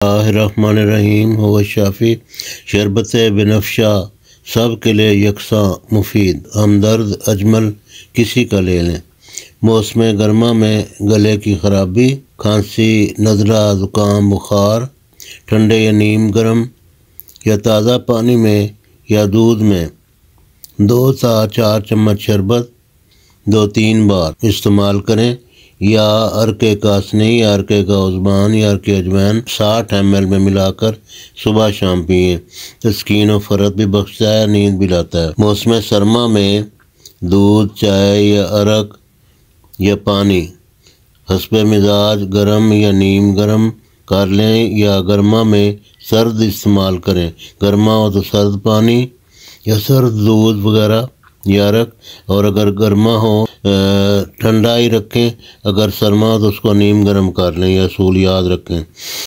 रहमानिर्रहीम हुवा शाफ़ी शरबत बिनफ़शा सब के लिए यकसा मुफीद हमदर्द अजमल किसी का ले लें। मौसम गर्मा में गले की ख़राबी, खांसी, नज़ला, ज़ुकाम, बुखार, ठंडे या नीम गर्म या ताज़ा पानी में या दूध में 2 से 4 चम्मच शरबत 2-3 बार इस्तेमाल करें, या अर्के कासनी या अर्के का उज़मान या अर्के अजवाइन 60 ml में मिलाकर सुबह शाम पिएँ। तस्कीन और फ़रत भी बख्शता है, नींद भी लाता है। मौसम सरमा में दूध, चाय या अरक या पानी हस्बे मिजाज गर्म या नीम गर्म कर लें, या गर्मा में सर्द इस्तेमाल करें। गर्मा हो तो सर्द पानी या सर्द दूध वगैरह या अरक, और अगर गर्मा हो ठंडा ही रखें, अगर सरमा हो तो उसको नीम गर्म कर लें, या असूल याद रखें।